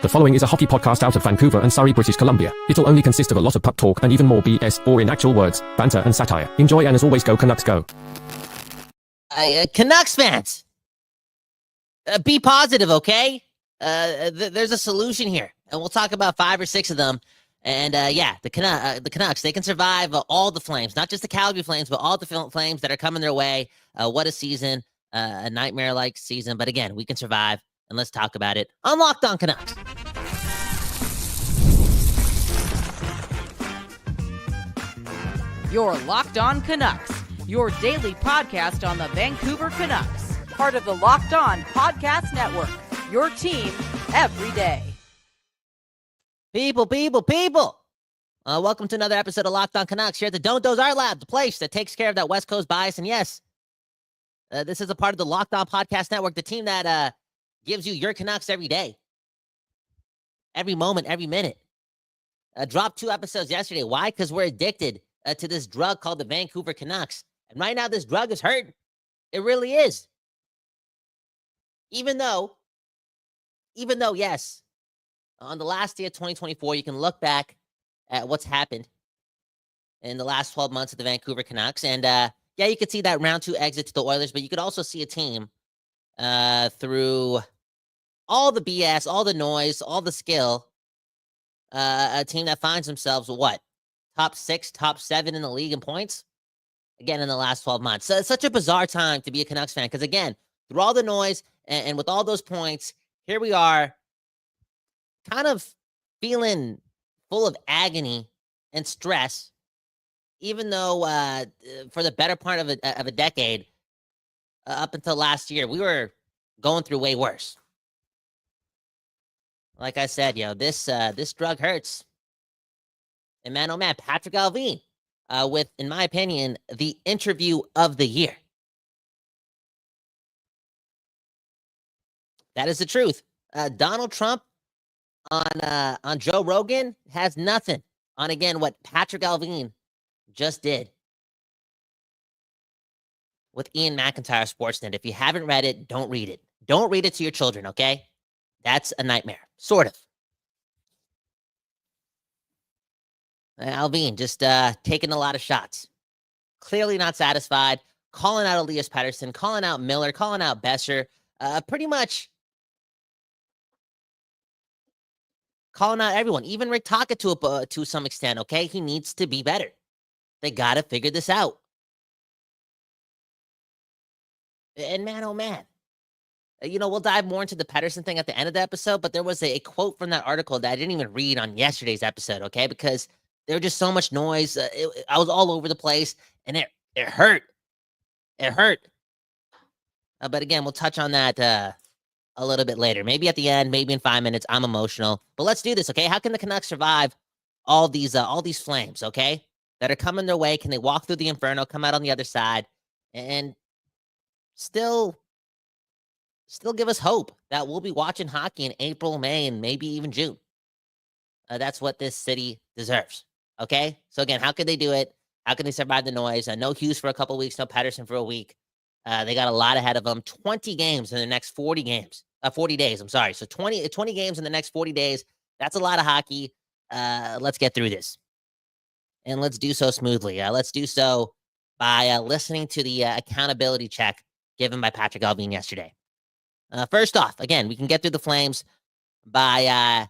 The following is a hockey podcast out of Vancouver and Surrey, British Columbia. It'll only consist of a lot of puck talk and even more BS, or in actual words, banter and satire. Enjoy, and as always, go Canucks, go. Canucks fans, be positive, okay? There's a solution here, and we'll talk about 5 or 6 of them. And the Canucks, they can survive all the Flames, not just the Calgary Flames, but all the Flames that are coming their way. What a season, a nightmare-like season. But again, we can survive, and let's talk about it on Locked On Canucks. You're Locked On Canucks, your daily podcast on the Vancouver Canucks, part of the Locked On Podcast Network, your team every day. People. Welcome to another episode of Locked On Canucks here at the Don't Doze Art Lab, the place that takes care of that West Coast bias. And yes, this is a part of the Locked On Podcast Network, the team that gives you your Canucks every day, every moment, every minute. Dropped 2 episodes yesterday. Why? Because we're addicted to this drug called the Vancouver Canucks. And right now, this drug is hurting. It really is. Even though, yes, on the last day of 2024, you can look back at what's happened in the last 12 months of the Vancouver Canucks. And you could see that round 2 exit to the Oilers, but you could also see a team through all the BS, all the noise, all the skill, a team that finds themselves, top 6, top 7 in the league in points, again, in the last 12 months. So it's such a bizarre time to be a Canucks fan, because again, through all the noise and with all those points, here we are, kind of feeling full of agony and stress, even though for the better part of a decade, up until last year, we were going through way worse. Like I said, this drug hurts. And man, oh man, Patrik Allvin with, in my opinion, the interview of the year. That is the truth. Donald Trump on Joe Rogan has nothing on, again, what Patrik Allvin just did with Ian McIntyre Sportsnet. If you haven't read it, don't read it. Don't read it to your children, okay? That's a nightmare, sort of. Allvin just taking a lot of shots. Clearly not satisfied. Calling out Elias Pettersson, calling out Miller, calling out Besser. Pretty much calling out everyone. Even Rick Tocchet to some extent, okay? He needs to be better. They got to figure this out. And man, oh man. We'll dive more into the Pettersson thing at the end of the episode, but there was a quote from that article that I didn't even read on yesterday's episode, okay? Because there was just so much noise. I was all over the place, and it hurt. It hurt. But again, we'll touch on that a little bit later. Maybe at the end, maybe in 5 minutes. I'm emotional. But let's do this, okay? How can the Canucks survive all these Flames, okay, that are coming their way? Can they walk through the inferno, come out on the other side, and still give us hope that we'll be watching hockey in April, May, and maybe even June? That's what this city deserves. Okay? So again, how could they do it? How can they survive the noise? No Hughes for a couple weeks, no Pettersson for a week. They got a lot ahead of them. 20 games in the next 40 days. I'm sorry. So 20 games in the next 40 days. That's a lot of hockey. Let's get through this. And let's do so smoothly. Let's do so by listening to the accountability check given by Patrik Allvin yesterday. First off, again, we can get through the Flames by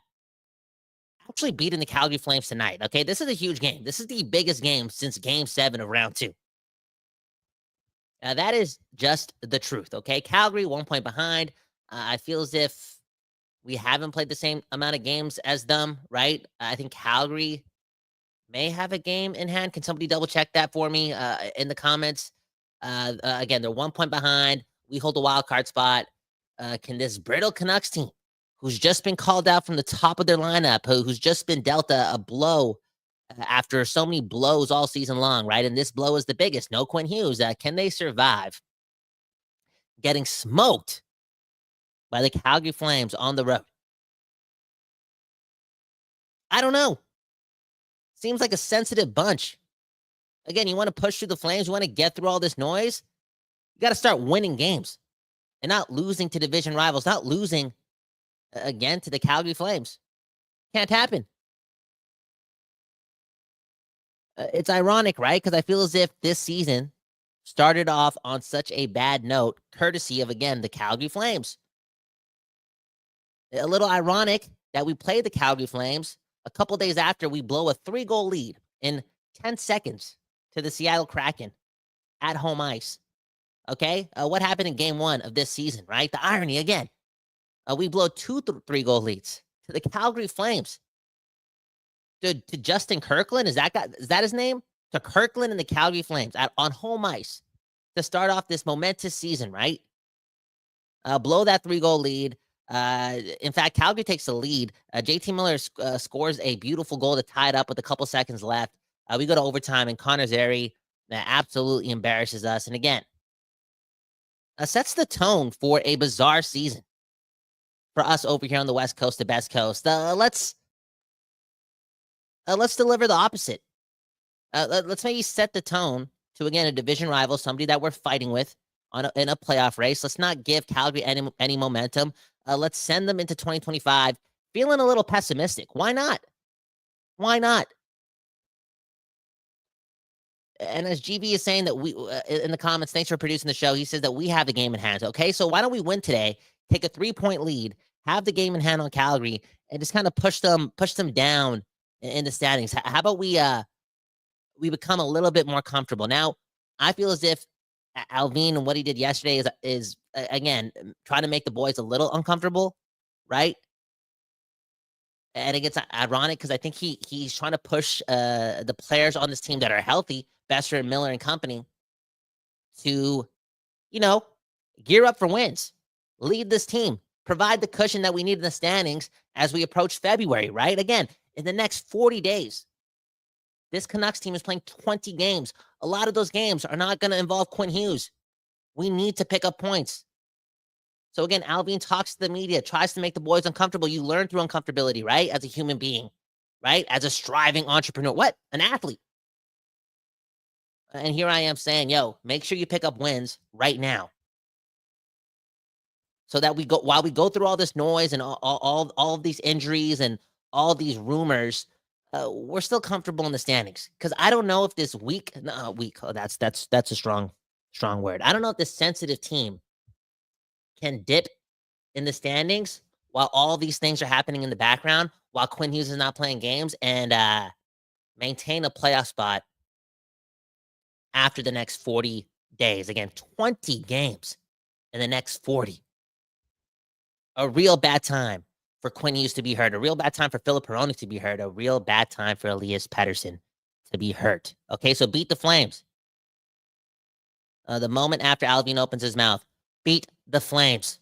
actually beating the Calgary Flames tonight. Okay, this is a huge game. This is the biggest game since Game 7 of Round 2. That is just the truth, okay? Calgary, 1 point behind. I feel as if we haven't played the same amount of games as them, right? I think Calgary may have a game in hand. Can somebody double-check that for me in the comments? Again, they're 1 point behind. We hold a wild card spot. Can this brittle Canucks team, who's just been called out from the top of their lineup, who's just been dealt a blow after so many blows all season long, right? And this blow is the biggest. No Quinn Hughes. Can they survive getting smoked by the Calgary Flames on the road? I don't know. Seems like a sensitive bunch. Again, you want to push through the Flames. You want to get through all this noise. You got to start winning games and not losing to division rivals, not losing again to the Calgary Flames. Can't happen. It's ironic, right? Because I feel as if this season started off on such a bad note, courtesy of, again, the Calgary Flames. A little ironic that we played the Calgary Flames a couple days after we blow a 3-goal lead in 10 seconds to the Seattle Kraken at home ice. Okay? What happened in game 1 of this season, right? The irony again. We blow 2 3-goal leads to the Calgary Flames. To Justin Kirkland, is that his name? To Kirkland and the Calgary Flames on home ice to start off this momentous season, right? Blow that 3-goal lead. In fact, Calgary takes the lead. JT Miller scores a beautiful goal to tie it up with a couple seconds left. We go to overtime, and Connor Zary absolutely embarrasses us. And again, sets the tone for a bizarre season for us over here on the West Coast, the Best Coast. Let's deliver the opposite. Let's maybe set the tone to, again, a division rival, somebody that we're fighting with in a playoff race. Let's not give Calgary any momentum. Let's send them into 2025 feeling a little pessimistic. Why not? Why not? And as GV is saying that we in the comments, thanks for producing the show. He says that we have the game in hand. Okay, so why don't we win today? Take a 3-point lead, have the game in hand on Calgary, and just kind of push them down in the standings. How about we become a little bit more comfortable? Now, I feel as if Allvin and what he did yesterday is again trying to make the boys a little uncomfortable, right? And it gets ironic because I think he's trying to push the players on this team that are healthy, Besser and Miller and company, to, gear up for wins, lead this team, provide the cushion that we need in the standings as we approach February, right? Again, in the next 40 days, this Canucks team is playing 20 games. A lot of those games are not going to involve Quinn Hughes. We need to pick up points. So again, Allvin talks to the media, tries to make the boys uncomfortable. You learn through uncomfortability, right? As a human being, right? As a striving entrepreneur. What? An athlete. And here I am saying, make sure you pick up wins right now. So that while we go through all this noise and all of these injuries and all these rumors, we're still comfortable in the standings. Because I don't know if this weak, that's a strong word. I don't know if this sensitive team can dip in the standings while all these things are happening in the background, while Quinn Hughes is not playing games, and maintain a playoff spot after the next 40 days. Again, 20 games in the next 40. A real bad time for Quinn Hughes to be hurt. A real bad time for Filip Hronek to be hurt. A real bad time for Elias Pettersson to be hurt. Okay, so beat the Flames. The moment after Allvin opens his mouth, beat the Flames.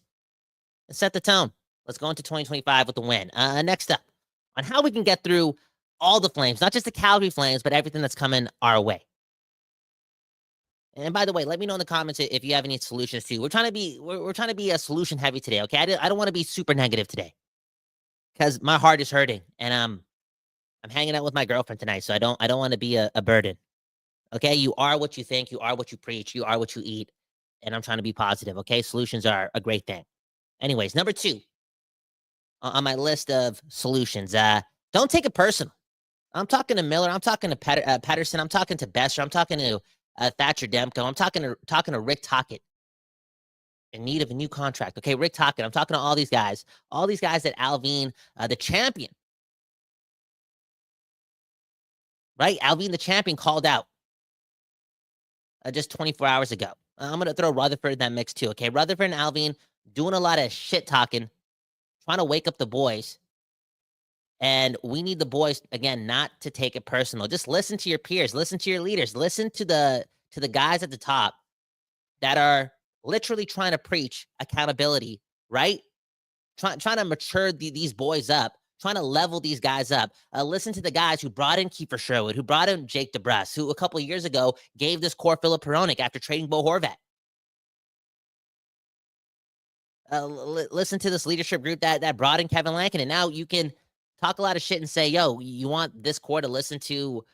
And set the tone. Let's go into 2025 with the win. Next up, on how we can get through all the Flames, not just the Calgary Flames, but everything that's coming our way. And by the way, let me know in the comments if you have any solutions too. We're trying to be a solution heavy today. Okay, I don't want to be super negative today because my heart is hurting, and I'm hanging out with my girlfriend tonight, so I don't want to be a burden. Okay, you are what you think, you are what you preach, you are what you eat, and I'm trying to be positive. Okay, solutions are a great thing. Anyways, number 2 on my list of solutions. Don't take it personal. I'm talking to Miller. I'm talking to Pettersson. I'm talking to Besser. I'm talking to Thatcher Demko. I'm talking to Rick Tocchet in need of a new contract. Okay, Rick Tocchet. I'm talking to all these guys that Allvin, the champion, right? Allvin, the champion, called out just 24 hours ago. I'm going to throw Rutherford in that mix too. Okay, Rutherford and Allvin doing a lot of shit talking, trying to wake up the boys. And we need the boys, again, not to take it personal. Just listen to your peers, listen to your leaders, listen to the guys at the top that are literally trying to preach accountability, right? Trying to mature these boys up, trying to level these guys up. Listen to the guys who brought in Kiefer Sherwood, who brought in Jake DeBrusk, who a couple of years ago gave this core Filip Hronek after trading Bo Horvat. Listen to this leadership group that brought in Kevin Lankin, and now you can talk a lot of shit and say, you want this core to listen to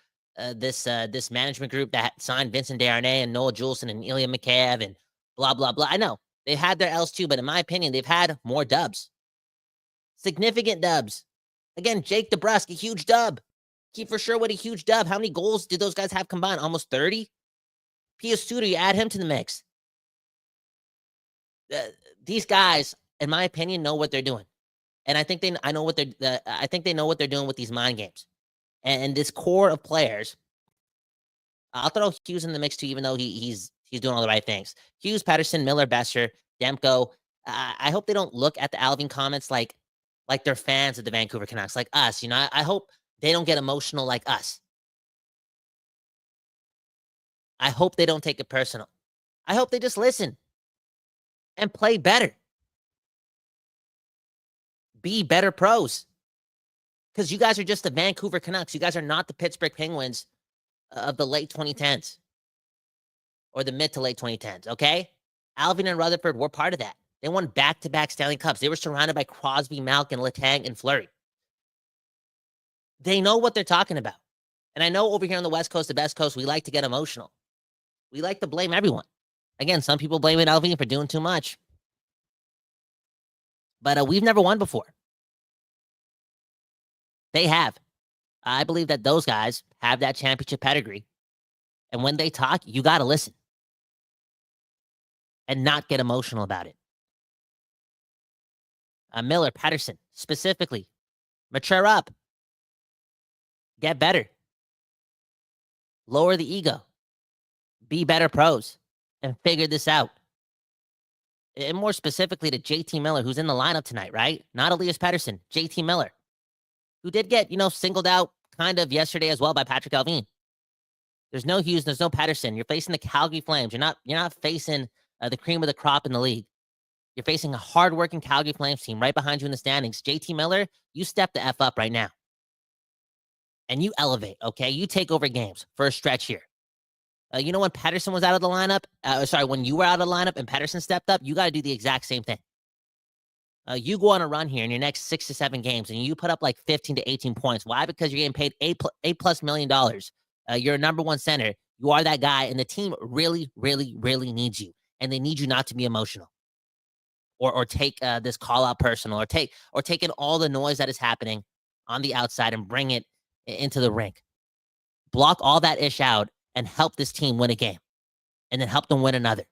this management group that signed Vincent Desharnais and Noah Juleson and Ilya Mikheyev and blah, blah, blah. I know they've had their L's too, but in my opinion, they've had more dubs. Significant dubs. Again, Jake DeBrusk, a huge dub. Kiefer Sherwood, a huge dub. How many goals did those guys have combined? Almost 30? Pia Suter, you add him to the mix. These guys, in my opinion, know what they're doing. And I think they know what they're doing with these mind games. And this core of players, I'll throw Hughes in the mix too, even though he's doing all the right things. Hughes, Pettersson, Miller, Besser, Demko. I hope they don't look at the Allvin comments like they're fans of the Vancouver Canucks, like us. I hope they don't get emotional like us. I hope they don't take it personal. I hope they just listen and play better. Be better pros. Because you guys are just the Vancouver Canucks. You guys are not the Pittsburgh Penguins of the late 2010s or the mid to late 2010s, okay? Allvin and Rutherford were part of that. They won back-to-back Stanley Cups. They were surrounded by Crosby, Malkin, Letang, and Fleury. They know what they're talking about. And I know over here on the West Coast, the Best Coast, we like to get emotional. We like to blame everyone. Again, some people blame Allvin for doing too much. But we've never won before. They have. I believe that those guys have that championship pedigree. And when they talk, you got to listen. And not get emotional about it. Miller, Pettersson, specifically. Mature up. Get better. Lower the ego. Be better pros. And figure this out. And more specifically to JT Miller, who's in the lineup tonight, right? Not Elias Pettersson, JT Miller, who did get, singled out kind of yesterday as well by Patrik Allvin. There's no Hughes, there's no Pettersson. You're facing the Calgary Flames. You're not facing the cream of the crop in the league. You're facing a hardworking Calgary Flames team right behind you in the standings. JT Miller, you step the F up right now. And you elevate, okay? You take over games for a stretch here. When Pettersson was out of the lineup, when you were out of the lineup and Pettersson stepped up, you got to do the exact same thing. You go on a run here in your next 6 to 7 games and you put up like 15 to 18 points. Why? Because you're getting paid $8+ million. You're a number one center. You are that guy, and the team really, really, really needs you. And they need you not to be emotional or take this call out personal or take in all the noise that is happening on the outside and bring it into the rink. Block all that ish out and help this team win a game, and then help them win another.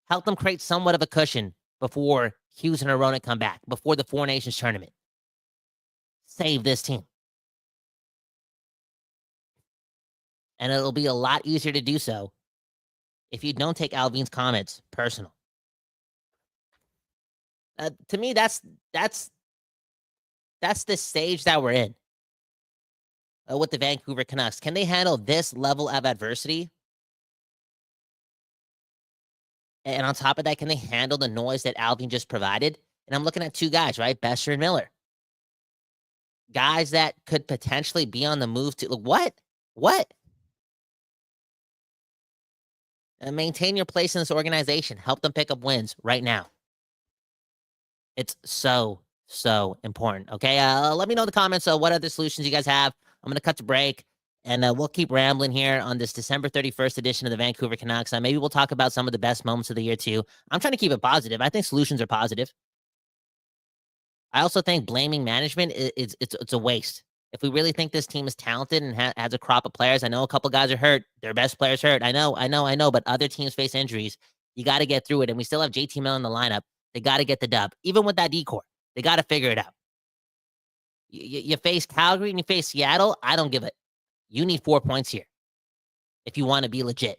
Help them create somewhat of a cushion before Hughes and Arona come back, before the Four Nations tournament. Save this team. And it'll be a lot easier to do so if you don't take Allvin's comments personal. To me, that's the stage that we're in. With the Vancouver Canucks. Can they handle this level of adversity? And on top of that, can they handle the noise that Allvin just provided? And I'm looking at two guys, right? Besser and Miller. Guys that could potentially be on the move to... What? Maintain your place in this organization. Help them pick up wins right now. It's so important, okay? Let me know in the comments what other solutions you guys have. I'm going to cut to break, and we'll keep rambling here on this December 31st edition of the Vancouver Canucks. Maybe we'll talk about some of the best moments of the year, too. I'm trying to keep it positive. I think solutions are positive. I also think blaming management, it's a waste. If we really think this team is talented and has a crop of players, I know a couple guys are hurt. Their best players hurt. I know, but other teams face injuries. You got to get through it, and we still have JT Miller in the lineup. They got to get the dub. Even with that decor, they got to figure it out. You face Calgary and you face Seattle, I don't give it. You need 4 points here if you want to be legit.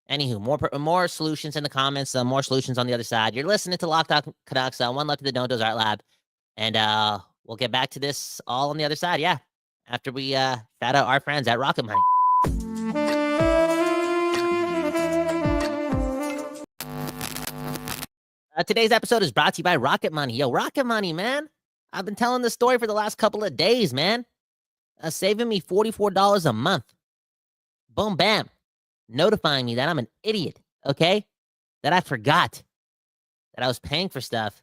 Anywho, more solutions in the comments, more solutions on the other side. You're listening to Locked On Canucks, one left of the Don't Do's Art Lab. And we'll get back to this all on the other side, after we shout out our friends at Rocket Money. Today's episode is brought to you by Rocket Money. Yo, Rocket Money, man. I've been telling this story for the last couple of days, man. Saving me $44 a month. Boom, bam. Notifying me that I'm an idiot, okay? That I forgot that I was paying for stuff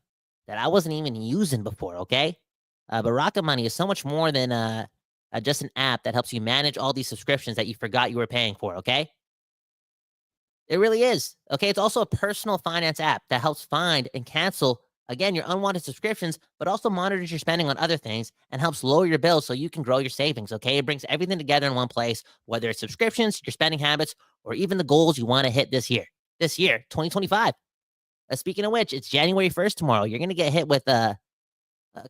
that I wasn't even using before, okay? But Rocket Money is so much more than just an app that helps you manage all these subscriptions that you forgot you were paying for, okay? It really is. Okay, it's also a personal finance app that helps find and cancel, again, your unwanted subscriptions, but also monitors your spending on other things and helps lower your bills so you can grow your savings. Okay, it brings everything together in one place, whether it's subscriptions, your spending habits, or even the goals you want to hit this year. This year, 2025. Speaking of which, it's January 1st tomorrow. You're going to get hit with a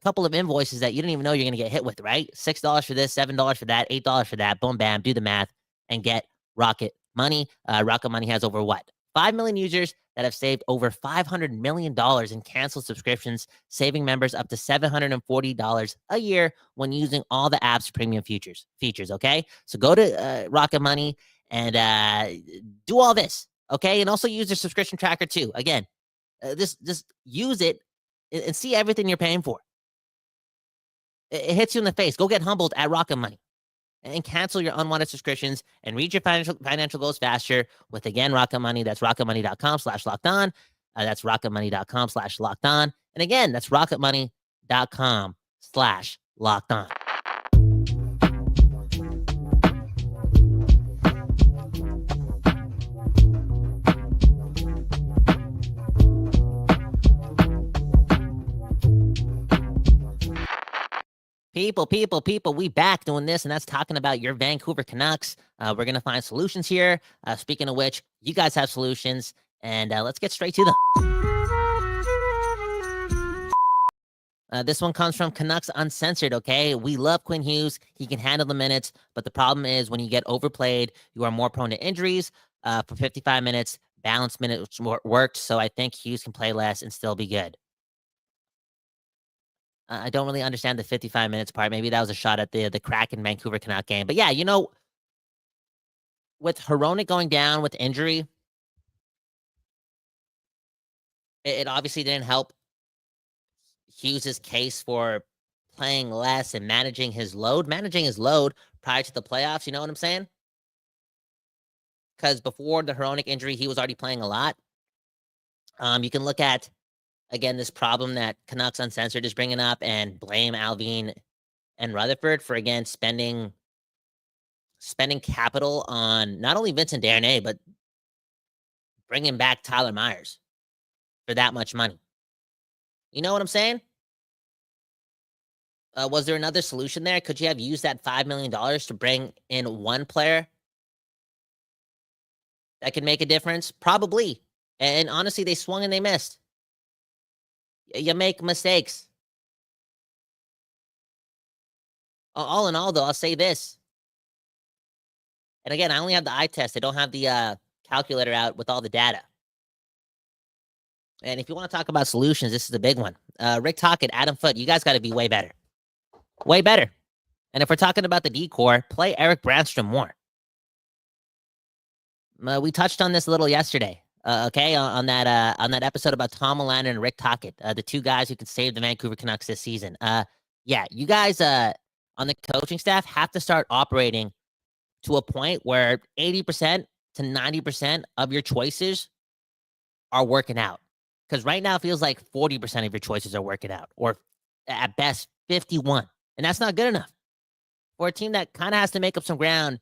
couple of invoices that you didn't even know you're going to get hit with, right? $6 for this, $7 for that, $8 for that. Boom, bam, do the math and get Rocket Money. Rocket Money has over 5 million users that have saved over $500 million in canceled subscriptions, saving members up to $740 a year when using all the app's premium features, okay? So go to Rocket Money and do all this, okay? And also use their subscription tracker too. Again, just use it and see everything you're paying for. It hits you in the face. Go get humbled at Rocket Money and cancel your unwanted subscriptions and reach your financial goals faster with, again, Rocket Money. That's rocketmoney.com/lockedon. That's rocketmoney.com/lockedon. And again, that's rocketmoney.com/lockedon. People, we back doing this, and that's talking about your Vancouver Canucks. We're going to find solutions here. Speaking of which, you guys have solutions, and let's get straight to them. This one comes from Canucks Uncensored, okay? We love Quinn Hughes. He can handle the minutes, but the problem is when you get overplayed, you are more prone to injuries. For 55 minutes, balanced minutes worked, so I think Hughes can play less and still be good. I don't really understand the 55 minutes part. Maybe that was a shot at the Kraken Vancouver Canuck game. But yeah, with Hronek going down with injury, it obviously didn't help Hughes' case for playing less and managing his load prior to the playoffs. You know what I'm saying? Because before the Hronek injury, he was already playing a lot. You can look at, again, this problem that Canucks Uncensored is bringing up and blame Allvin and Rutherford for, again, spending capital on not only Vincent Darnay, but bringing back Tyler Myers for that much money. You know what I'm saying? Was there another solution there? Could you have used that $5 million to bring in one player that could make a difference? Probably. And honestly, they swung and they missed. You make mistakes. All in all, though, I'll say this. And again, I only have the eye test. I don't have the calculator out with all the data. And if you want to talk about solutions, this is the big one. Rick Tocchet, Adam Foote, you guys got to be way better. Way better. And if we're talking about the D-core, play Erik Brannstrom more. We touched on this a little yesterday. Okay, on that episode about Tom Milano and Rick Tocchet, the two guys who could save the Vancouver Canucks this season. Yeah, you guys on the coaching staff have to start operating to a point where 80% to 90% of your choices are working out. Because right now it feels like 40% of your choices are working out, or at best 51, and that's not good enough for a team that kind of has to make up some ground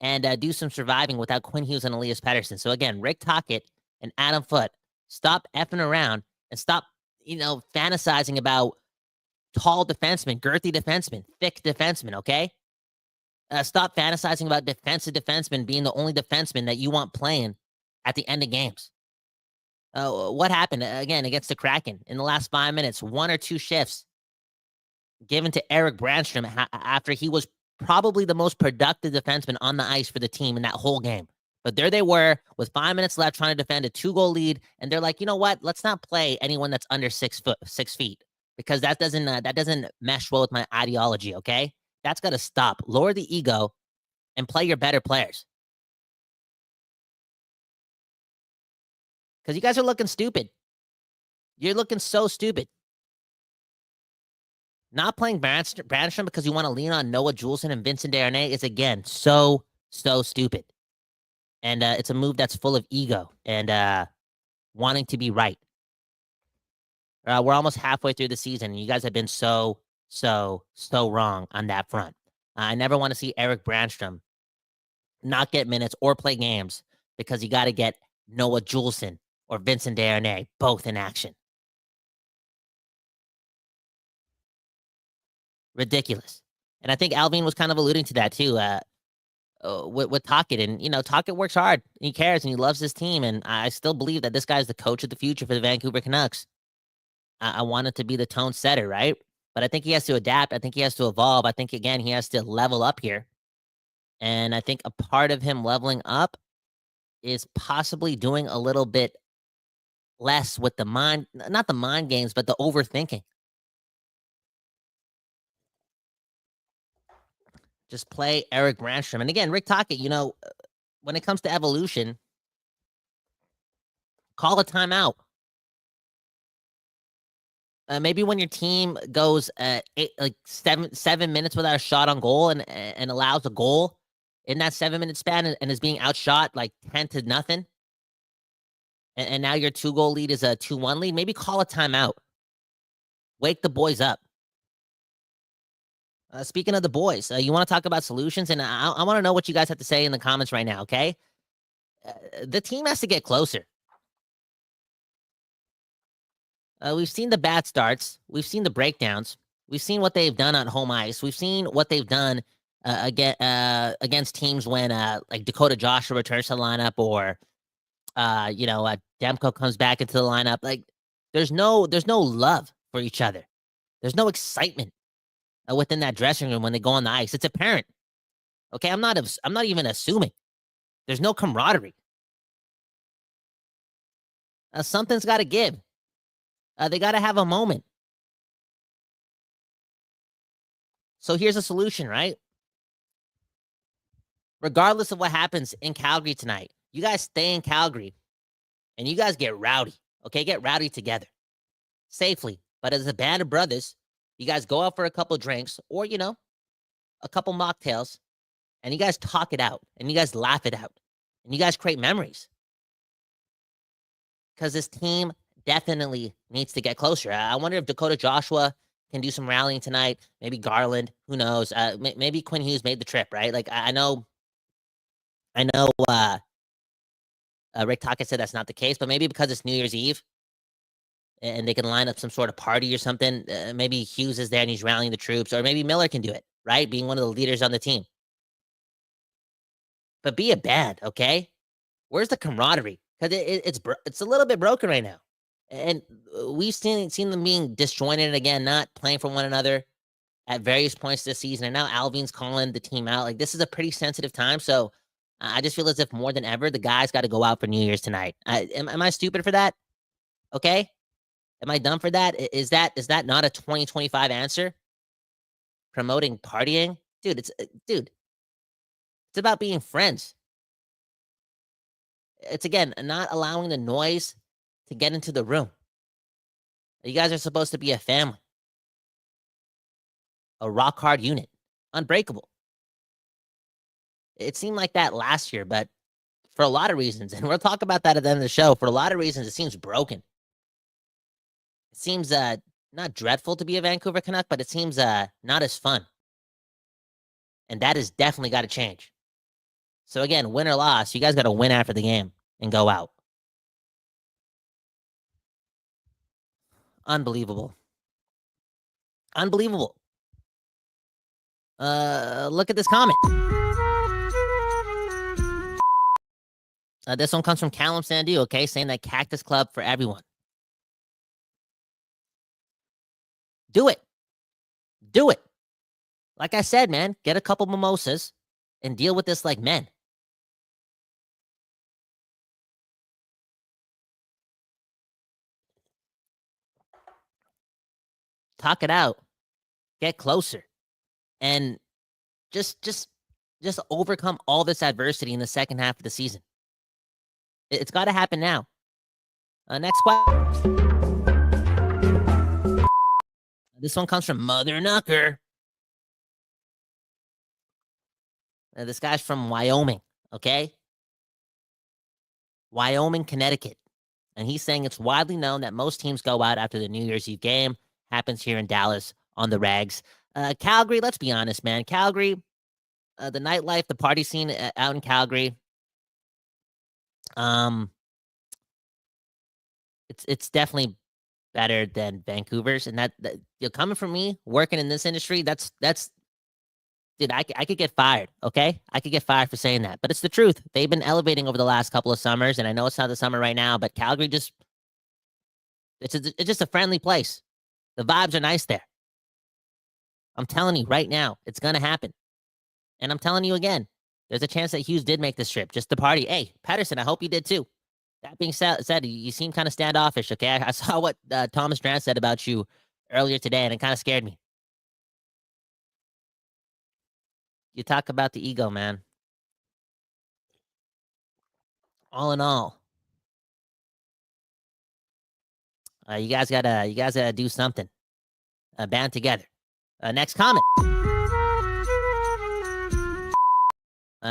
and do some surviving without Quinn Hughes and Elias Pettersson. So again, Rick Tocchet and Adam Foote, stop effing around and stop, fantasizing about tall defensemen, girthy defensemen, thick defensemen, okay? Stop fantasizing about defensive defensemen being the only defenseman that you want playing at the end of games. What happened, again, against the Kraken in the last 5 minutes? 1 or 2 shifts given to Erik Brannstrom after he was probably the most productive defenseman on the ice for the team in that whole game. But there they were with 5 minutes left trying to defend a 2-goal lead. And they're like, you know what? Let's not play anyone that's under 6 feet, because that doesn't mesh well with my ideology. Okay. That's got to stop. Lower the ego and play your better players. Because you guys are looking stupid. You're looking so stupid. Not playing Brannstrom because you want to lean on Noah Juulsen and Vincent Darnay is, again, so stupid. And it's a move that's full of ego and wanting to be right. We're almost halfway through the season, and you guys have been so wrong on that front. I never want to see Erik Brannstrom not get minutes or play games because you got to get Noah Juleson or Vincent Desharnais, both in action. Ridiculous. And I think Allvin was kind of alluding to that too, with Tocchet. And, Tocchet works hard. He cares and he loves his team. And I still believe that this guy's the coach of the future for the Vancouver Canucks. I want it to be the tone setter, right? But I think he has to adapt. I think he has to evolve. I think, again, he has to level up here. And I think a part of him leveling up is possibly doing a little bit less with the mind, not the mind games, but the overthinking. Just play Eric Brandstrom. And again, Rick Tocchet, when it comes to evolution, call a timeout. Maybe when your team goes 7 minutes without a shot on goal and allows a goal in that 7-minute span and is being outshot 10-0, and now your 2-goal lead is a 2-1 lead, maybe call a timeout. Wake the boys up. Speaking of the boys, you want to talk about solutions? And I want to know what you guys have to say in the comments right now, okay? The team has to get closer. We've seen the bad starts. We've seen the breakdowns. We've seen what they've done on home ice. We've seen what they've done against teams when Dakota Joshua returns to the lineup or Demko comes back into the lineup. There's no love for each other. There's no excitement within that dressing room when they go on the ice. It's apparent. Okay, I'm not even assuming. There's no camaraderie. Something's got to give. They got to have a moment. So here's a solution, right? Regardless of what happens in Calgary tonight, you guys stay in Calgary and you guys get rowdy. Okay, get rowdy together. Safely. But as a band of brothers, you guys go out for a couple drinks or, a couple mocktails, and you guys talk it out and you guys laugh it out and you guys create memories. Because this team definitely needs to get closer. I wonder if Dakota Joshua can do some rallying tonight. Maybe Garland. Who knows? Maybe Quinn Hughes made the trip, right? I know. Rick Tocchet said that's not the case, but maybe because it's New Year's Eve, and they can line up some sort of party or something. Maybe Hughes is there and he's rallying the troops, or maybe Miller can do it, right? Being one of the leaders on the team. But be a band, okay? Where's the camaraderie? Because it's a little bit broken right now. And we've seen them being disjointed again, not playing for one another at various points this season. And now Allvin's calling the team out. This is a pretty sensitive time. So I just feel as if more than ever, the guys got to go out for New Year's tonight. Am I stupid for that? Okay. Am I dumb for that? Is that not a 2025 answer? Promoting partying? Dude, it's about being friends. It's, again, not allowing the noise to get into the room. You guys are supposed to be a family. A rock hard unit. Unbreakable. It seemed like that last year, but for a lot of reasons, and we'll talk about that at the end of the show, for a lot of reasons, it seems broken. It seems not dreadful to be a Vancouver Canuck, but it seems not as fun. And that has definitely got to change. So again, win or loss, you guys got to win after the game and go out. Unbelievable. Unbelievable. Look at this comment. This one comes from Callum Sandu, okay, saying that Cactus Club for everyone. Do it. Do it. Like I said, man, get a couple mimosas and deal with this like men. Talk it out. Get closer. And just overcome all this adversity in the second half of the season. It's got to happen now. Next question. This one comes from Mother Knucker. This guy's from Wyoming, okay? Wyoming, Connecticut. And he's saying it's widely known that most teams go out after the New Year's Eve game. Happens here in Dallas on the Rags. Calgary, let's be honest, man. Calgary, the nightlife, the party scene out in Calgary. It's definitely better than Vancouver's, and that you're coming from me working in this industry. That's dude. I could get fired. Okay, I could get fired for saying that, but it's the truth. They've been elevating over the last couple of summers, and I know it's not the summer right now, but Calgary just it's just a friendly place. The vibes are nice there. I'm telling you right now, it's gonna happen, and I'm telling you again, there's a chance that Hughes did make this trip just to party. Hey, Pettersson, I hope you did too. That being said, you seem kind of standoffish, okay? I saw what Thomas Drance said about you earlier today, and it kind of scared me. You talk about the ego, man. All in all, you guys gotta do something. Band together. Next comment.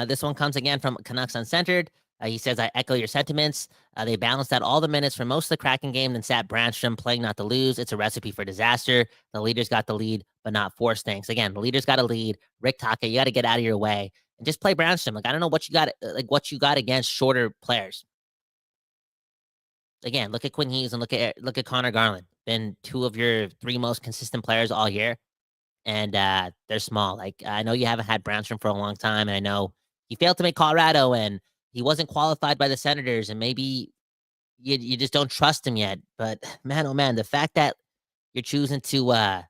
This one comes again from Canucks Uncentered. He says, I echo your sentiments. They balanced out all the minutes for most of the Kraken game, then sat Brandstrom playing not to lose. It's a recipe for disaster. The leaders got the lead, but not force things. Again, the leaders got a lead. Rick Taka, you got to get out of your way and just play Brandstrom. Like, I don't know what you got against shorter players. Again, look at Quinn Hughes and look at Connor Garland. Been two of your three most consistent players all year, and they're small. Like, I know you haven't had Brandstrom for a long time, and I know he failed to make Colorado, and he wasn't qualified by the Senators, and maybe you just don't trust him yet. But man, oh man, the fact that you're choosing to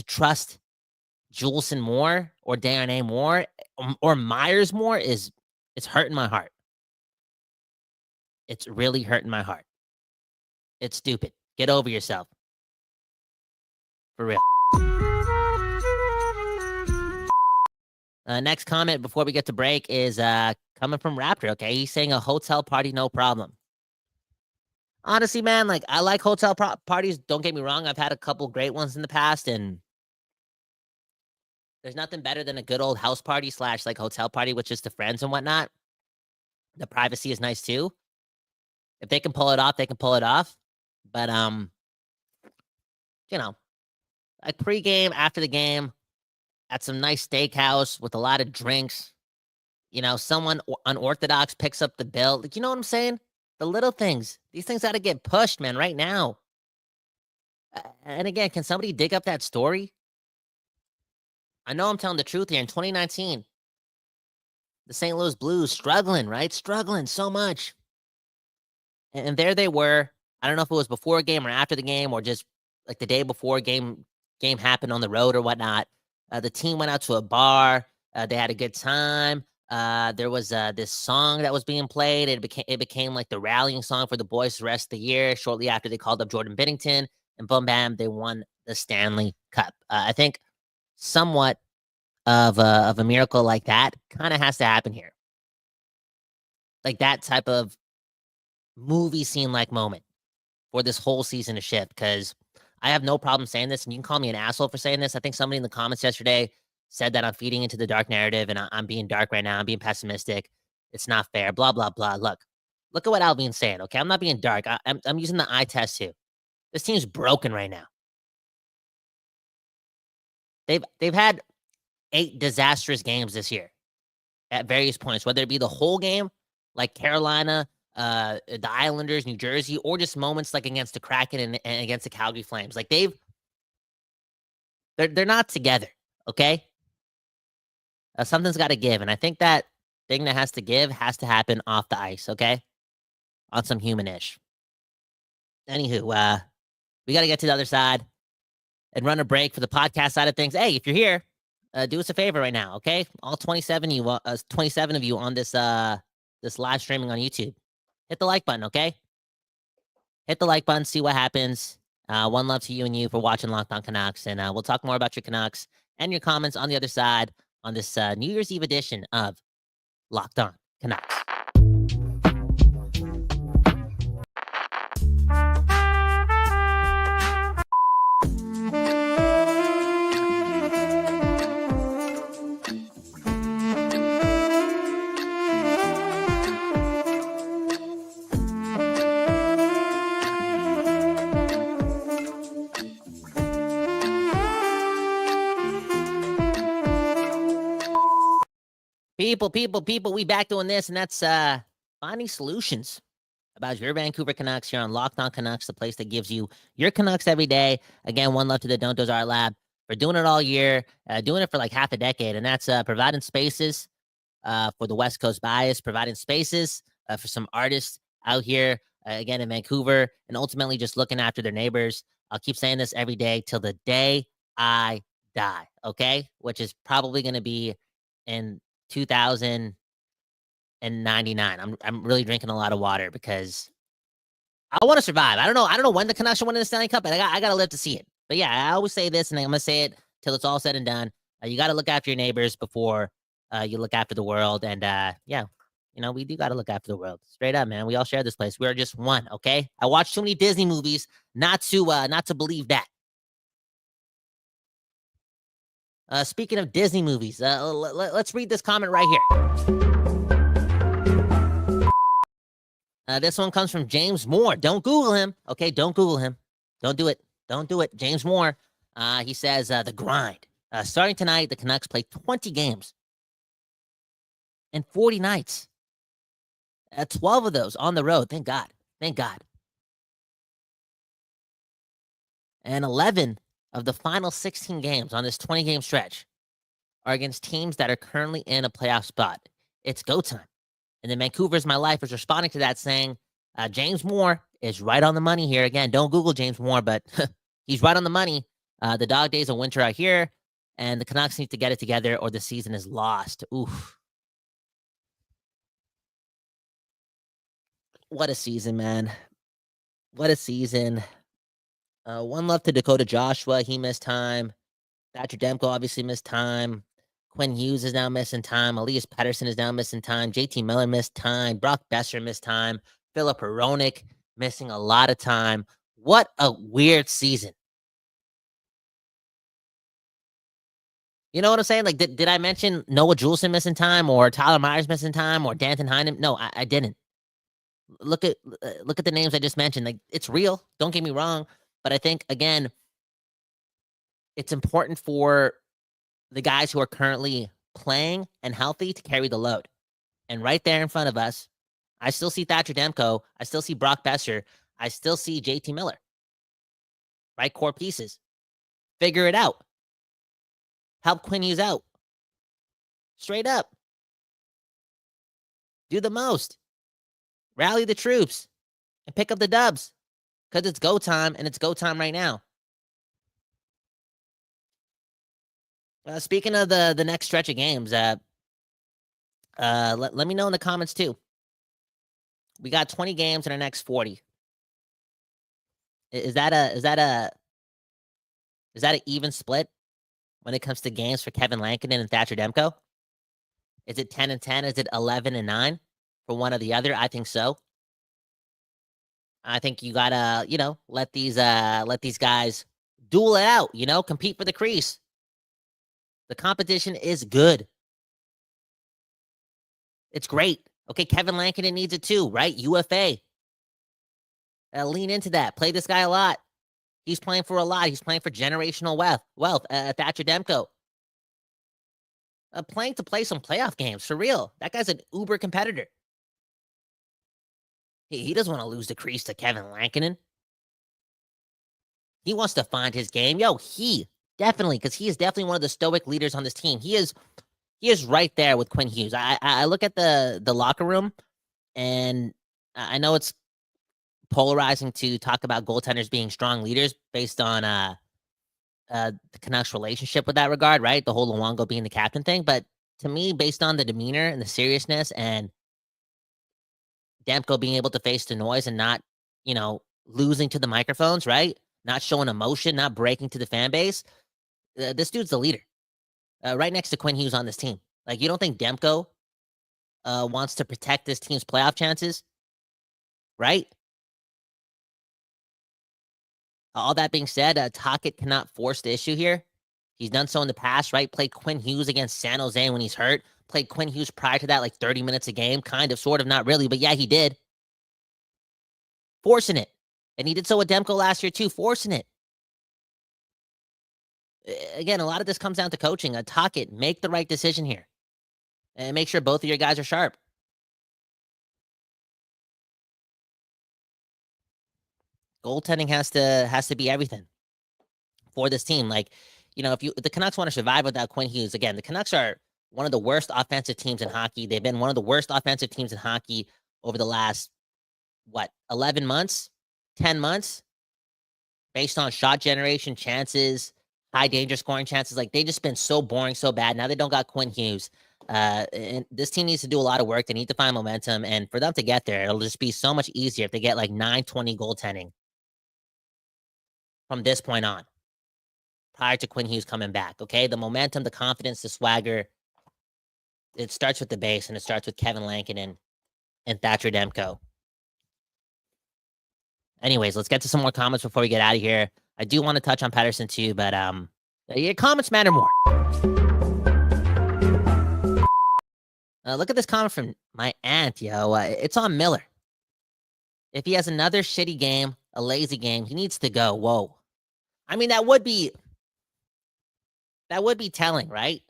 trust Juleson more or Darnay more or Myers more it's hurting my heart. It's really hurting my heart. It's stupid. Get over yourself. For real. Next comment before we get to break is coming from Raptor, okay? He's saying a hotel party, no problem. Honestly, man, like, I like hotel parties. Don't get me wrong. I've had a couple great ones in the past, and there's nothing better than a good old house party / like hotel party with just the friends and whatnot. The privacy is nice too. If they can pull it off, they can pull it off. But you know, like pregame, after the game, at some nice steakhouse with a lot of drinks. You know, someone unorthodox picks up the bill. Like, you know what I'm saying? The little things. These things got to get pushed, man, right now. And again, can somebody dig up that story? I know I'm telling the truth here. In 2019, the St. Louis Blues struggling, right? Struggling so much. And there they were. I don't know if it was before a game or after the game or just like the day before game happened on the road or whatnot. The team went out to a bar. They had a good time. There was this song that was being played. It became like the rallying song for the boys the rest of the year. Shortly after, they called up Jordan Binnington, and boom, bam, they won the Stanley Cup. I think somewhat of a miracle like that kind of has to happen here. Like that type of movie scene like moment for this whole season to shift, because I have no problem saying this, and you can call me an asshole for saying this. I think somebody in the comments yesterday said that I'm feeding into the dark narrative, and I'm being dark right now. I'm being pessimistic. It's not fair, blah, blah, blah. Look at what Allvin's saying, okay? I'm not being dark. I'm using the eye test too. This team's broken right now. They've had 8 disastrous games this year at various points, whether it be the whole game, like Carolina, the Islanders, New Jersey, or just moments like against the Kraken and against the Calgary Flames. Like they're not together, okay? Something's got to give, and I think that thing that has to give has to happen off the ice, okay? On some human-ish. Anywho, we got to get to the other side and run a break for the podcast side of things. Hey, if you're here, do us a favor right now, okay? All 27 of you on this live streaming on YouTube. Hit the like button, okay? Hit the like button, see what happens. One love to you and you for watching Locked On Canucks, and we'll talk more about your Canucks and your comments on the other side on this New Year's Eve edition of Locked On Canucks. People, we back doing this, and that's finding solutions about your Vancouver Canucks here on Locked On Canucks, the place that gives you your Canucks every day. Again, one love to the Don't Doze Art Lab for doing it all year, doing it for like half a decade, and that's providing spaces for the West Coast bias, providing spaces for some artists out here, again, in Vancouver, and ultimately just looking after their neighbors. I'll keep saying this every day till the day I die, okay? Which is probably going to be in 2099. I'm really drinking a lot of water because I want to survive. I don't know when the Canucks are winning the Stanley Cup, but I got to live to see it. But yeah, I always say this, and I'm going to say it till it's all said and done. You got to look after your neighbors before you look after the world. And yeah, we do got to look after the world. Straight up, man. We all share this place. We're just one, okay? I watch too many Disney movies not to believe that. Speaking of Disney movies, let's read this comment right here. This one comes from James Moore. Don't Google him, okay? Don't Google him. Don't do it. Don't do it. James Moore. He says, the grind. Starting tonight, the Canucks play 20 games and 40 nights. 12 of those on the road. Thank God. Thank God. And 11 of the final 16 games on this 20-game stretch are against teams that are currently in a playoff spot. It's go time. And then Vancouver's My Life is responding to that saying, James Moore is right on the money here. Again, don't Google James Moore, but he's right on the money. The dog days of winter are here, and the Canucks need to get it together or the season is lost. Oof. What a season, man. What a season. One love to Dakota Joshua. He missed time. Thatcher Demko obviously missed time. Quinn Hughes is now missing time. Elias Pettersson is now missing time. JT Miller missed time. Brock Besser missed time. Philip Hronek missing a lot of time. What a weird season. You know what I'm saying? Like, did I mention Noah Juleson missing time or Tyler Myers missing time or Danton Heinen? No, I didn't. Look at the names I just mentioned. Like, it's real. Don't get me wrong. But I think, again, it's important for the guys who are currently playing and healthy to carry the load. And right there in front of us, I still see Thatcher Demko. I still see Brock Besser. I still see JT Miller. Right? Core pieces. Figure it out. Help Quinn Hughes out. Straight up. Do the most. Rally the troops. And pick up the dubs. Because it's go time, and it's go time right now. Speaking of the next stretch of games, let me know in the comments too. We got 20 games in our next 40. Is that an even split when it comes to games for Kevin Lankinen and Thatcher Demko? Is it 10 and 10? Is it 11 and 9 for one or the other? I think so. I think you gotta, let these guys duel it out, compete for the crease. The competition is good. It's great. Okay, Kevin Lankinen needs it too, right? UFA. Lean into that. Play this guy a lot. He's playing for a lot. He's playing for generational wealth. Thatcher Demko. Playing to play some playoff games, for real. That guy's an uber competitor. He doesn't want to lose the crease to Kevin Lankinen. He wants to find his game. Definitely, because he is definitely one of the stoic leaders on this team. He is right there with Quinn Hughes. I look at the locker room, and I know it's polarizing to talk about goaltenders being strong leaders based on the Canucks' relationship with that regard, right? The whole Luongo being the captain thing. But to me, based on the demeanor and the seriousness and Demko being able to face the noise and not, losing to the microphones, right? Not showing emotion, not breaking to the fan base. This dude's the leader. Right next to Quinn Hughes on this team. Like, you don't think Demko wants to protect this team's playoff chances? Right? All that being said, Tocchet cannot force the issue here. He's done so in the past, right? Played Quinn Hughes against San Jose when he's hurt. Played Quinn Hughes prior to that, like 30 minutes a game. Kind of, sort of, not really. But yeah, he did. Forcing it. And he did so with Demko last year too, forcing it. Again, a lot of this comes down to coaching. Tocchet, make the right decision here. And make sure both of your guys are sharp. goaltending has to be everything for this team. Like, if the Canucks want to survive without Quinn Hughes, again, the Canucks are one of the worst offensive teams in hockey. They've been one of the worst offensive teams in hockey over the last 11 months, 10 months, based on shot generation, chances, high danger scoring chances. Like, they just been so boring, so bad. Now they don't got Quinn Hughes. And this team needs to do a lot of work. They need to find momentum. And for them to get there, it'll just be so much easier if they get like 9-20 goaltending from this point on, prior to Quinn Hughes coming back. Okay. The momentum, the confidence, the swagger. It starts with the base, and it starts with Kevin Lankinen and Thatcher Demko. Anyways, let's get to some more comments before we get out of here. I do want to touch on Pettersson too, but your comments matter more. Look at this comment from my aunt, yo. It's on Miller. If he has another shitty game, a lazy game, he needs to go. Whoa. I mean, that would be telling, right?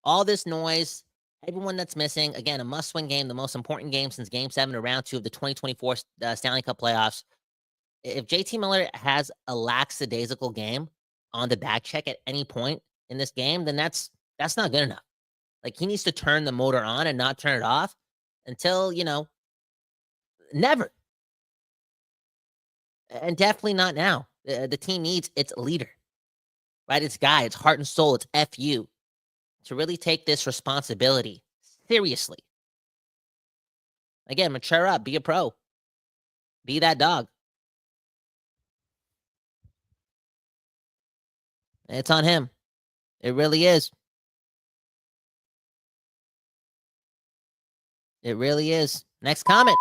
All this noise, everyone that's missing. Again, a must-win game, the most important game since Game 7 of Round 2 of the 2024 Stanley Cup playoffs. If JT Miller has a lackadaisical game on the back check at any point in this game, then that's not good enough. Like, he needs to turn the motor on and not turn it off until, never. And definitely not now. The team needs its leader, right? Its guy, its heart and soul, its FU, to really take this responsibility seriously. Again, mature up, be a pro, be that dog. It's on him. It really is. It really is. Next comment.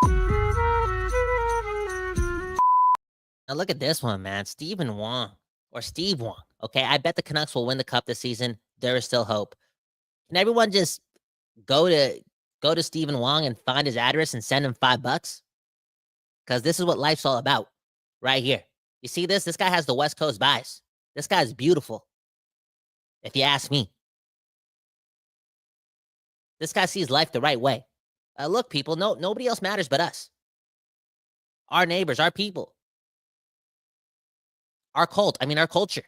Now look at this one, man. Steve Wong. Okay, I bet the Canucks will win the cup this season. There is still hope. Can everyone just go to Stephen Wong and find his address and send him $5? Because this is what life's all about, right here. You see this? This guy has the West Coast vibes. This guy's beautiful, if you ask me. This guy sees life the right way. Look, people, nobody else matters but us. Our neighbors, our people. Our culture.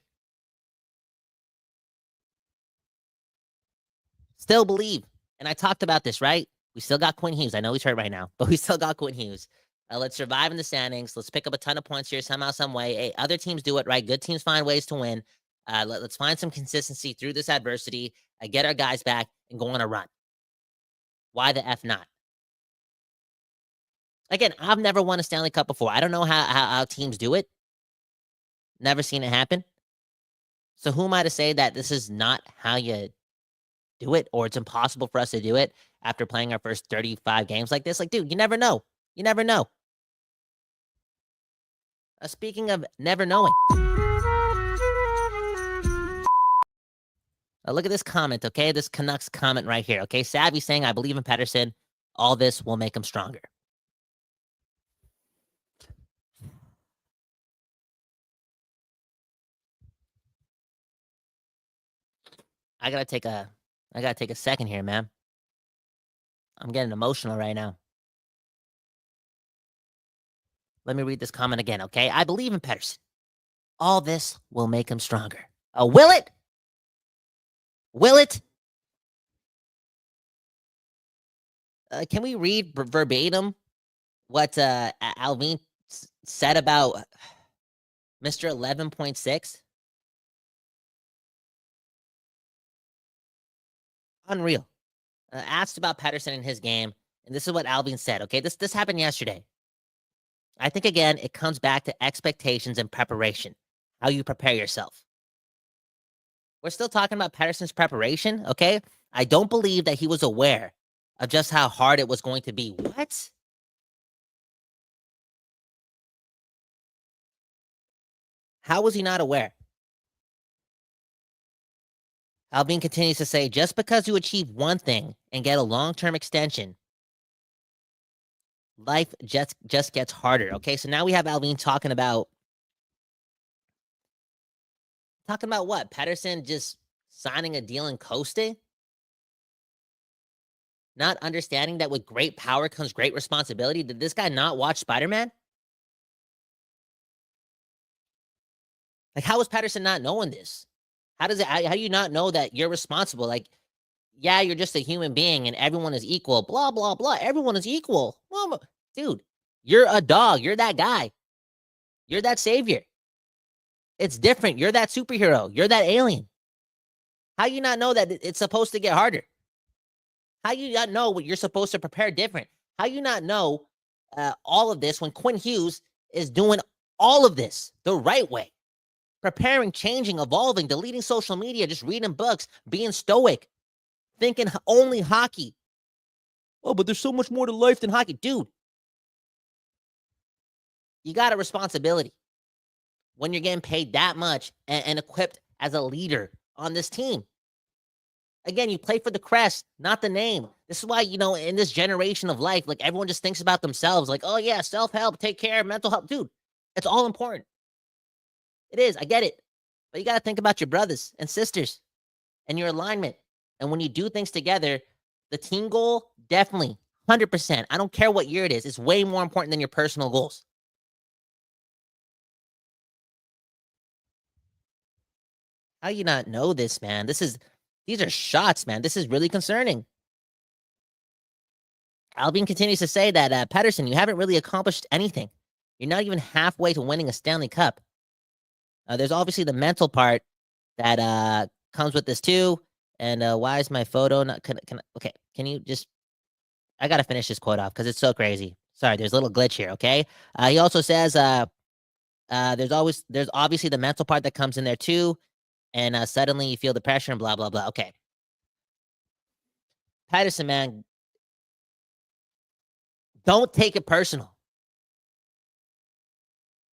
Still believe. And I talked about this, right? We still got Quinn Hughes. I know he's hurt right now, but we still got Quinn Hughes. Let's survive in the standings. Let's pick up a ton of points here somehow, some way. Hey, other teams do it, right? Good teams find ways to win. Let's find some consistency through this adversity, get our guys back, and go on a run. Why the F not? Again, I've never won a Stanley Cup before. I don't know how teams do it. Never seen it happen. So who am I to say that this is not how you do it, or it's impossible for us to do it after playing our first 35 games like this? Like, dude, you never know. You never know. Speaking of never knowing. Look at this comment, okay? This Canucks comment right here, okay? Savvy saying, I believe in Pettersson. All this will make him stronger. I gotta take a second here, man. I'm getting emotional right now. Let me read this comment again, okay? I believe in Pettersson. All this will make him stronger. Will it? Will it? Can we read verbatim what Allvin said about Mr. 11.6? Unreal. Asked about Pettersson in his game, and this is what Allvin said, okay? This happened yesterday. I think, again, it comes back to expectations and preparation, how you prepare yourself. We're still talking about Pettersson's preparation, okay? I don't believe that he was aware of just how hard it was going to be. What? How was he not aware? Allvin continues to say, just because you achieve one thing and get a long-term extension, life just gets harder, okay? So now we have Allvin talking about what? Pettersson just signing a deal and coasting? Not understanding that with great power comes great responsibility? Did this guy not watch Spider-Man? Like, how is Pettersson not knowing this? How do you not know that you're responsible? Like, yeah, you're just a human being and everyone is equal, blah, blah, blah. Everyone is equal. Well, dude, you're a dog. You're that guy. You're that savior. It's different. You're that superhero. You're that alien. How you not know that it's supposed to get harder? How you not know what you're supposed to prepare different? How you not know all of this when Quinn Hughes is doing all of this the right way? Preparing, changing, evolving, deleting social media, just reading books, being stoic, thinking only hockey. Oh, but there's so much more to life than hockey. Dude, you got a responsibility when you're getting paid that much and equipped as a leader on this team. Again, you play for the crest, not the name. This is why, in this generation of life, like, everyone just thinks about themselves. Like, oh, yeah, self-help, take care, mental health. Dude, it's all important. It is. I get it. But you got to think about your brothers and sisters and your alignment. And when you do things together, the team goal, definitely, 100%. I don't care what year it is. It's way more important than your personal goals. How you not know this, man? These are shots, man. This is really concerning. Allvin continues to say that, Pettersson, you haven't really accomplished anything. You're not even halfway to winning a Stanley Cup. There's obviously the mental part that comes with this too. And why is my photo not? Okay, can you just? I gotta finish this quote off because it's so crazy. Sorry, there's a little glitch here. Okay. He also says there's obviously the mental part that comes in there too, and suddenly you feel the pressure and blah blah blah. Okay. Pettersson, man, don't take it personal.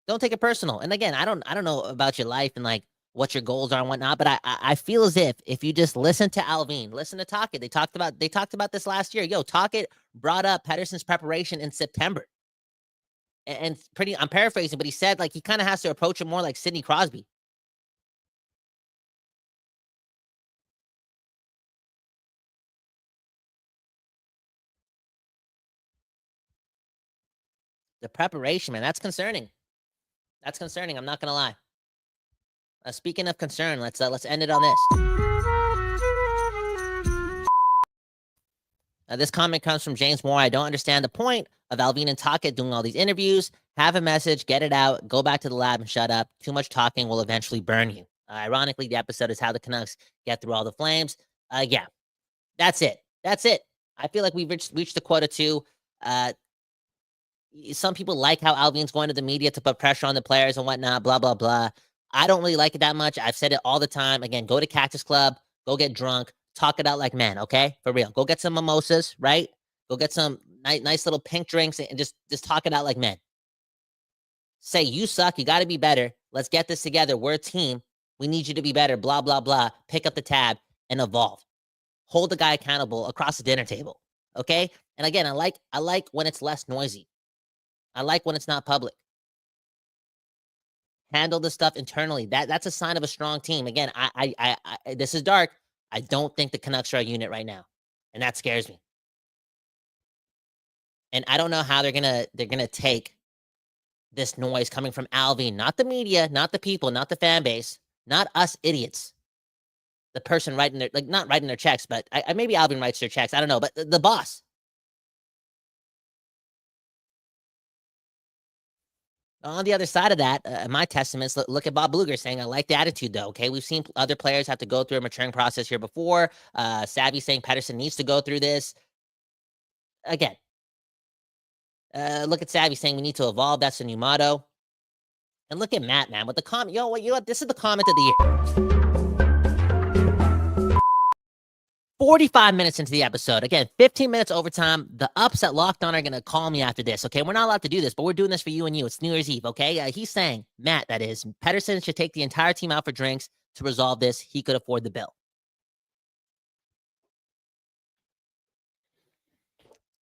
Don't take it personal. And again, I don't know about your life and like what your goals are and whatnot, but I feel as if you just listen to Allvin, listen to Tocchet. They talked about this last year. Yo, Tocchet brought up Pettersson's preparation in September. And I'm paraphrasing, but he said like he kind of has to approach it more like Sidney Crosby. The preparation, man, that's concerning. That's concerning. I'm not gonna lie. Speaking of concern, let's end it on this. This comment comes from James Moore. I don't understand the point of Allvin and Tocchet doing all these interviews. Have a message, get it out, go back to the lab and shut up. Too much talking will eventually burn you. Ironically, the episode is how the Canucks get through all the Flames. Yeah, that's it. That's it. I feel like we've reached the quota too. Some people like how Allvin's going to the media to put pressure on the players and whatnot, blah, blah, blah. I don't really like it that much. I've said it all the time. Again, go to Cactus Club, go get drunk, talk it out like men, okay? For real. Go get some mimosas, right? Go get some nice little pink drinks and just talk it out like men. Say, you suck. You got to be better. Let's get this together. We're a team. We need you to be better, blah, blah, blah. Pick up the tab and evolve. Hold the guy accountable across the dinner table, okay? And again, I like when it's less noisy. I like when it's not public. Handle the stuff internally. That's a sign of a strong team. Again, I this is dark. I don't think the Canucks are a unit right now, and that scares me. And I don't know how they're gonna take this noise coming from Allvin, not the media, not the people, not the fan base, not us idiots. The person writing their not writing their checks, but maybe Allvin writes their checks. I don't know, but the boss. On the other side of that, my testaments, look at Bob Bluger saying, I like the attitude, though, okay? We've seen other players have to go through a maturing process here before. Savvy saying Pettersson needs to go through this. Again, look at Savvy saying we need to evolve. That's the new motto. And look at Matt, man, with the comment. Yo, what? This is the comment of the year. 45 minutes into the episode. Again, 15 minutes overtime. The ups at Locked On are going to call me after this, okay? We're not allowed to do this, but we're doing this for you and you. It's New Year's Eve, okay? He's saying, Matt, that is, Pettersson should take the entire team out for drinks to resolve this. He could afford the bill.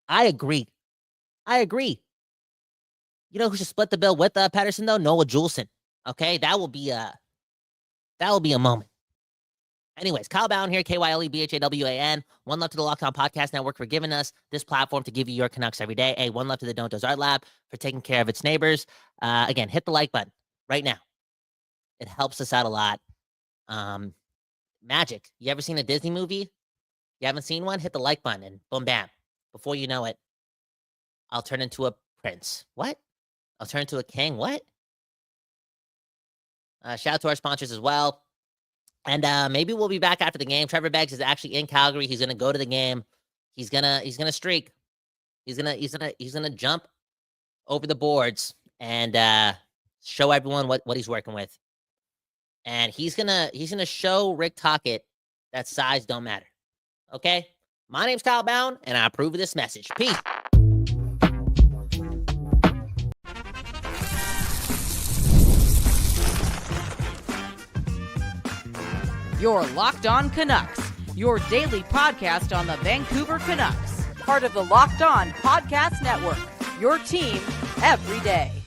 I agree. You know who should split the bill with Pettersson, though? Noah Juleson, okay? That will be a moment. Anyways, Kyle Bowen here, KYLEBHAWAN. One love to the Locked On Podcast Network for giving us this platform to give you your Canucks every day. Hey, one love to the Don't Doze Art Lab for taking care of its neighbors. Again, hit the like button right now. It helps us out a lot. Magic. You ever seen a Disney movie? You haven't seen one? Hit the like button and boom, bam. Before you know it, I'll turn into a prince. What? I'll turn into a king. What? Shout out to our sponsors as well. And maybe we'll be back after the game. Trevor Beggs is actually in Calgary. He's gonna go to the game. He's gonna streak. He's gonna jump over the boards and show everyone what he's working with. And he's gonna show Rick Tocchet that size don't matter. Okay? My name's Kyle Bound, and I approve of this message. Peace. You're Locked On Canucks, your daily podcast on the Vancouver Canucks, part of the Locked On Podcast Network, your team every day.